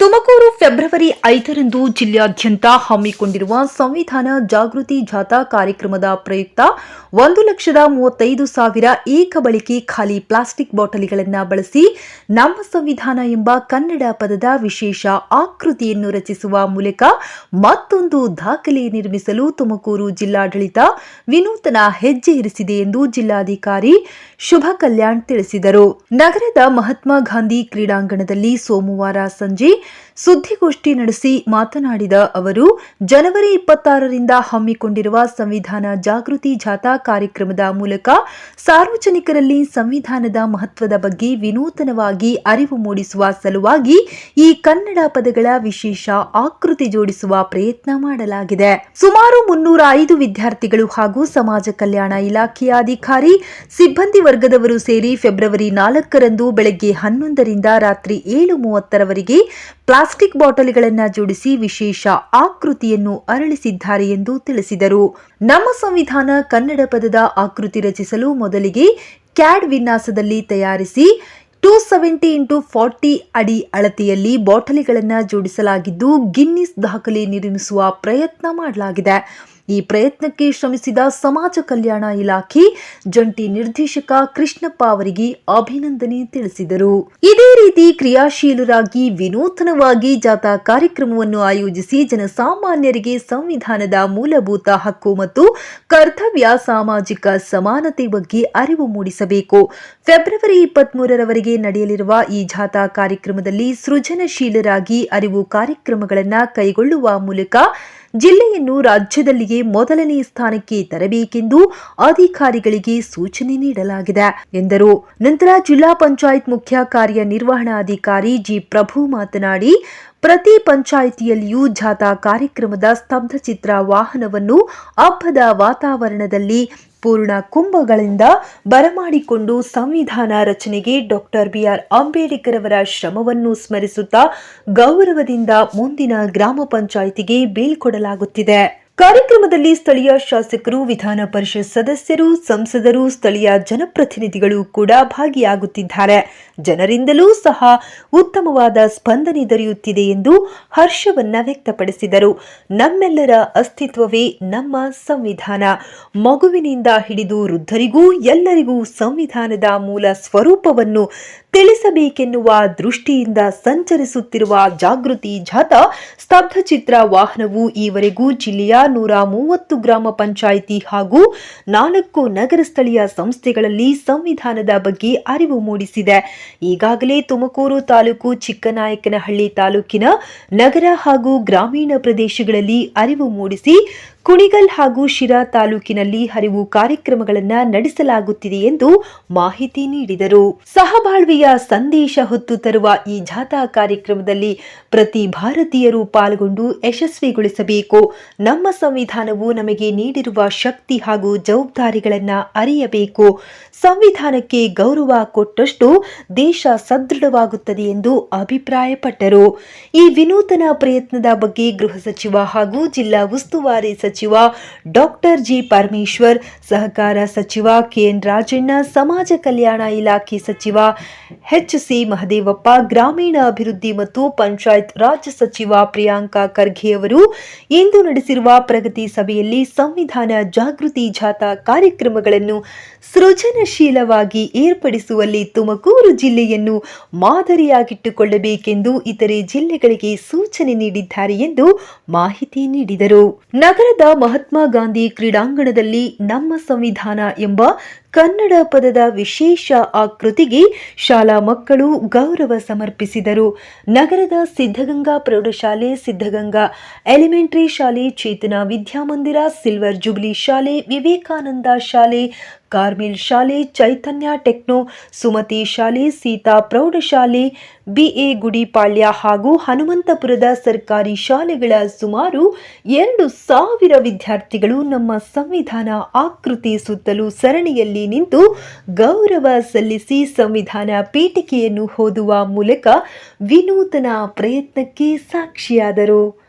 Tumakuru February 5ರಂದು ಜಿಲ್ಲೆಯಾದ್ಯಂತ ಹಮ್ಮಿಕೊಂಡಿರುವ ಸಂವಿಧಾನ ಜಾಗೃತಿ ಜಾಥಾ ಕಾರ್ಯಕ್ರಮದ ಪ್ರಯುಕ್ತ 1,35,000 ಏಕ ಬಳಕೆ ಖಾಲಿ ಪ್ಲಾಸ್ಟಿಕ್ ಬಾಟಲಿಗಳನ್ನು ಬಳಸಿ ನಮ್ಮ ಸಂವಿಧಾನ ಎಂಬ ಕನ್ನಡ ಪದದ ವಿಶೇಷ ಆಕೃತಿಯನ್ನು ರಚಿಸುವ ಮೂಲಕ ಮತ್ತೊಂದು ದಾಖಲೆ ನಿರ್ಮಿಸಲು ತುಮಕೂರು ಜಿಲ್ಲಾಡಳಿತ ವಿನೂತನ ಹೆಜ್ಜೆ ಇರಿಸಿದೆ ಎಂದು ಜಿಲ್ಲಾಧಿಕಾರಿ ಶುಭ ಕಲ್ಯಾಣ್ ತಿಳಿಸಿದರು. ನಗರದ ಮಹಾತ್ಮ ಗಾಂಧಿ ಕ್ರೀಡಾಂಗಣದಲ್ಲಿ ಸೋಮವಾರ ಸಂಜೆ ಸುದ್ದಿಗೋಷ್ಠಿ ನಡೆಸಿ ಮಾತನಾಡಿದ ಅವರು, ಜನವರಿ 26ರಿಂದ ಹಮ್ಮಿಕೊಂಡಿರುವ ಸಂವಿಧಾನ ಜಾಗೃತಿ ಜಾಥಾ ಕಾರ್ಯಕ್ರಮದ ಮೂಲಕ ಸಾರ್ವಜನಿಕರಲ್ಲಿ ಸಂವಿಧಾನದ ಮಹತ್ವದ ಬಗ್ಗೆ ವಿನೂತನವಾಗಿ ಅರಿವು ಮೂಡಿಸುವ ಸಲುವಾಗಿ ಈ ಕನ್ನಡ ಪದಗಳ ವಿಶೇಷ ಆಕೃತಿ ಜೋಡಿಸುವ ಪ್ರಯತ್ನ ಮಾಡಲಾಗಿದೆ. ಸುಮಾರು 305 ವಿದ್ಯಾರ್ಥಿಗಳು ಹಾಗೂ ಸಮಾಜ ಕಲ್ಯಾಣ ಇಲಾಖೆಯ ಅಧಿಕಾರಿ, ಸಿಬ್ಬಂದಿ ವರ್ಗದವರು ಸೇರಿ ಫೆಬ್ರವರಿ 4ರಂದು ಬೆಳಗ್ಗೆ 11ರಿಂದ ರಾತ್ರಿ 7:30ರವರೆಗೆ ಪ್ಲಾಸ್ಟಿಕ್ ಬಾಟಲಿಗಳನ್ನು ಜೋಡಿಸಿ ವಿಶೇಷ ಆಕೃತಿಯನ್ನು ಅರಳಿಸಿದ್ದಾರೆ ಎಂದು ತಿಳಿಸಿದರು. ನಮ್ಮ ಸಂವಿಧಾನ ಕನ್ನಡ ಪದದ ಆಕೃತಿ ರಚಿಸಲು ಮೊದಲಿಗೆ ಕ್ಯಾಡ್ ವಿನ್ಯಾಸದಲ್ಲಿ ತಯಾರಿಸಿ 270x40 ಅಡಿ ಅಳತೆಯಲ್ಲಿ ಬಾಟಲಿಗಳನ್ನು ಜೋಡಿಸಲಾಗಿದ್ದು ಗಿನ್ನಿಸ್ ದಾಖಲೆ ನಿರ್ಮಿಸುವ ಪ್ರಯತ್ನ ಮಾಡಲಾಗಿದೆ. ಈ ಪ್ರಯತ್ನಕ್ಕೆ ಶ್ರಮಿಸಿದ ಸಮಾಜ ಕಲ್ಯಾಣ ಇಲಾಖೆ ಜಂಟಿ ನಿರ್ದೇಶಕ ಕೃಷ್ಣಪ್ಪ ಅವರಿಗೆ ಅಭಿನಂದನೆ ತಿಳಿಸಿದರು. ಇದೇ ರೀತಿ ಕ್ರಿಯಾಶೀಲರಾಗಿ ವಿನೂತನವಾಗಿ ಜಾಥಾ ಕಾರ್ಯಕ್ರಮವನ್ನು ಆಯೋಜಿಸಿ ಜನಸಾಮಾನ್ಯರಿಗೆ ಸಂವಿಧಾನದ ಮೂಲಭೂತ ಹಕ್ಕು ಮತ್ತು ಕರ್ತವ್ಯ, ಸಾಮಾಜಿಕ ಸಮಾನತೆ ಬಗ್ಗೆ ಅರಿವು ಮೂಡಿಸಬೇಕು. ಫೆಬ್ರವರಿ 23ರವರೆಗೆ ನಡೆಯಲಿರುವ ಈ ಜಾಥಾ ಕಾರ್ಯಕ್ರಮದಲ್ಲಿ ಸೃಜನಶೀಲರಾಗಿ ಅರಿವು ಕಾರ್ಯಕ್ರಮಗಳನ್ನು ಕೈಗೊಳ್ಳುವ ಮೂಲಕ ಜಿಲ್ಲೆಯನ್ನು ರಾಜ್ಯದಲ್ಲಿಯೇ ಮೊದಲನೇ ಸ್ಥಾನಕ್ಕೆ ತರಬೇಕೆಂದು ಅಧಿಕಾರಿಗಳಿಗೆ ಸೂಚನೆ ನೀಡಲಾಗಿದೆ ಎಂದರು. ನಂತರ ಜಿಲ್ಲಾ ಪಂಚಾಯತ್ ಮುಖ್ಯ ಕಾರ್ಯನಿರ್ವಹಣಾಧಿಕಾರಿ ಜಿ ಪ್ರಭು ಮಾತನಾಡಿ, ಪ್ರತಿ ಪಂಚಾಯಿತಿಯಲ್ಲಿಯೂ ಜಾಥಾ ಕಾರ್ಯಕ್ರಮದ ಸ್ತಬ್ಧಚಿತ್ರ ವಾಹನವನ್ನು ಹಬ್ಬದ ವಾತಾವರಣದಲ್ಲಿ ಪೂರ್ಣ ಕುಂಭಗಳಿಂದ ಬರಮಾಡಿಕೊಂಡು ಸಂವಿಧಾನ ರಚನೆಗೆ ಡಾಕ್ಟರ್ ಬಿಆರ್ ಅಂಬೇಡ್ಕರ್ ಅವರ ಶ್ರಮವನ್ನು ಸ್ಮರಿಸುತ್ತಾ ಗೌರವದಿಂದ ಮುಂದಿನ ಗ್ರಾಮ ಪಂಚಾಯಿತಿಗೆ ಬೀಳ್ಕೊಡಲಾಗುತ್ತಿದೆ. ಕಾರ್ಯಕ್ರಮದಲ್ಲಿ ಸ್ಥಳೀಯ ಶಾಸಕರು, ವಿಧಾನ ಪರಿಷತ್ ಸದಸ್ಯರು, ಸಂಸದರು, ಸ್ಥಳೀಯ ಜನಪ್ರತಿನಿಧಿಗಳು ಕೂಡ ಭಾಗಿಯಾಗುತ್ತಿದ್ದಾರೆ. ಜನರಿಂದಲೂ ಸಹ ಉತ್ತಮವಾದ ಸ್ಪಂದನೆ ದೊರೆಯುತ್ತಿದೆ ಎಂದು ಹರ್ಷವನ್ನ ವ್ಯಕ್ತಪಡಿಸಿದರು. ನಮ್ಮೆಲ್ಲರ ಅಸ್ತಿತ್ವವೇ ನಮ್ಮ ಸಂವಿಧಾನ. ಮಗುವಿನಿಂದ ಹಿಡಿದು ವೃದ್ಧರಿಗೂ ಎಲ್ಲರಿಗೂ ಸಂವಿಧಾನದ ಮೂಲ ಸ್ವರೂಪವನ್ನು ತಿಳಿಸಬೇಕೆನ್ನುವ ದೃಷ್ಟಿಯಿಂದ ಸಂಚರಿಸುತ್ತಿರುವ ಜಾಗೃತಿ ಜಾಥಾ ಸ್ತಬ್ಧಚಿತ್ರ ವಾಹನವು ಈವರೆಗೂ ಜಿಲ್ಲೆಯ 130 ಗ್ರಾಮ ಪಂಚಾಯಿತಿ ಹಾಗೂ 4 ನಗರ ಸ್ಥಳೀಯ ಸಂಸ್ಥೆಗಳಲ್ಲಿ ಸಂವಿಧಾನದ ಬಗ್ಗೆ ಅರಿವು ಮೂಡಿಸಿದೆ. ಈಗಾಗಲೇ ತುಮಕೂರು ತಾಲೂಕು, ಚಿಕ್ಕನಾಯಕನಹಳ್ಳಿ ತಾಲೂಕಿನ ನಗರ ಹಾಗೂ ಗ್ರಾಮೀಣ ಪ್ರದೇಶಗಳಲ್ಲಿ ಅರಿವು ಮೂಡಿಸಿ ಕುಣಿಗಲ್ ಹಾಗೂ ಶಿರಾ ತಾಲೂಕಿನಲ್ಲಿ ಅರಿವು ಕಾರ್ಯಕ್ರಮಗಳನ್ನು ನಡೆಸಲಾಗುತ್ತಿದೆ ಎಂದು ಮಾಹಿತಿ ನೀಡಿದರು. ಸಹಬಾಳ್ವೆಯ ಸಂದೇಶ ಹೊತ್ತು ತರುವ ಈ ಜಾಥಾ ಕಾರ್ಯಕ್ರಮದಲ್ಲಿ ಪ್ರತಿ ಭಾರತೀಯರು ಪಾಲ್ಗೊಂಡು ಯಶಸ್ವಿಗೊಳಿಸಬೇಕು. ನಮ್ಮ ಸಂವಿಧಾನವು ನಮಗೆ ನೀಡಿರುವ ಶಕ್ತಿ ಹಾಗೂ ಜವಾಬ್ದಾರಿಗಳನ್ನು ಅರಿಯಬೇಕು. ಸಂವಿಧಾನಕ್ಕೆ ಗೌರವ ಕೊಟ್ಟಷ್ಟು ದೇಶ ಸದೃಢವಾಗುತ್ತದೆ ಎಂದು ಅಭಿಪ್ರಾಯಪಟ್ಟರು. ಈ ವಿನೂತನ ಪ್ರಯತ್ನದ ಬಗ್ಗೆ ಗೃಹ ಸಚಿವ ಹಾಗೂ ಜಿಲ್ಲಾ ಉಸ್ತುವಾರಿ ಸಚಿವ ಡಾಕ್ಟರ್ ಜಿ ಪರಮೇಶ್ವರ್, ಸಹಕಾರ ಸಚಿವ ಕೆಎನ್ ರಾಜಣ್ಣ, ಸಮಾಜ ಕಲ್ಯಾಣ ಇಲಾಖೆ ಸಚಿವ ಎಚ್.ಸಿ. ಮಹದೇವಪ್ಪ, ಗ್ರಾಮೀಣ ಅಭಿವೃದ್ಧಿ ಮತ್ತು ಪಂಚಾಯತ್ ರಾಜ್ ಸಚಿವ ಪ್ರಿಯಾಂಕ ಖರ್ಗೆ ಅವರು ಇಂದು ನಡೆಸಿರುವ ಪ್ರಗತಿ ಸಭೆಯಲ್ಲಿ ಸಂವಿಧಾನ ಜಾಗೃತಿ ಜಾಥಾ ಕಾರ್ಯಕ್ರಮಗಳನ್ನು ಸೃಜನಶೀಲವಾಗಿ ಏರ್ಪಡಿಸುವಲ್ಲಿ ತುಮಕೂರು ಜಿಲ್ಲೆಯನ್ನು ಮಾದರಿಯಾಗಿಟ್ಟುಕೊಳ್ಳಬೇಕೆಂದು ಇತರೆ ಜಿಲ್ಲೆಗಳಿಗೆ ಸೂಚನೆ ನೀಡಿದ್ದಾರೆ ಎಂದು ಮಾಹಿತಿ ನೀಡಿದರು. ನಗರದ ಮಹಾತ್ಮ ಗಾಂಧಿ ಕ್ರೀಡಾಂಗಣದಲ್ಲಿ ನಮ್ಮ ಸಂವಿಧಾನ ಎಂಬ ಕನ್ನಡ ಪದದ ವಿಶೇಷ ಆಕೃತಿಗೆ ಶಾಲಾ ಮಕ್ಕಳು ಗೌರವ ಸಮರ್ಪಿಸಿದರು. ನಗರದ ಸಿದ್ಧಗಂಗಾ ಪ್ರೌಢಶಾಲೆ, ಸಿದ್ಧಗಂಗಾ ಎಲಿಮೆಂಟರಿ ಶಾಲೆ, ಚೇತನ ವಿದ್ಯಾಮಂದಿರ, ಸಿಲ್ವರ್ ಜುಬ್ಲಿ ಶಾಲೆ, ವಿವೇಕಾನಂದ ಶಾಲೆ, ಕಾರ್ಮಿಲ್ ಶಾಲೆ, ಚೈತನ್ಯ ಟೆಕ್ನೋ, ಸುಮತಿ ಶಾಲೆ, ಸೀತಾ ಪ್ರೌಢಶಾಲೆ, ಬಿಎ ಗುಡಿಪಾಳ್ಯ ಹಾಗೂ ಹನುಮಂತಪುರದ ಸರ್ಕಾರಿ ಶಾಲೆಗಳ ಸುಮಾರು 2,000 ವಿದ್ಯಾರ್ಥಿಗಳು ನಮ್ಮ ಸಂವಿಧಾನ ಆಕೃತಿ ಸುತ್ತಲೂ ಸರಣಿಯಲ್ಲಿ ನಿಂತು ಗೌರವ ಸಲ್ಲಿಸಿ ಸಂವಿಧಾನ ಪೀಠಿಕೆಯನ್ನು ಓದುವ ಮೂಲಕ ವಿನೂತನ ಪ್ರಯತ್ನಕ್ಕೆ ಸಾಕ್ಷಿಯಾದರು.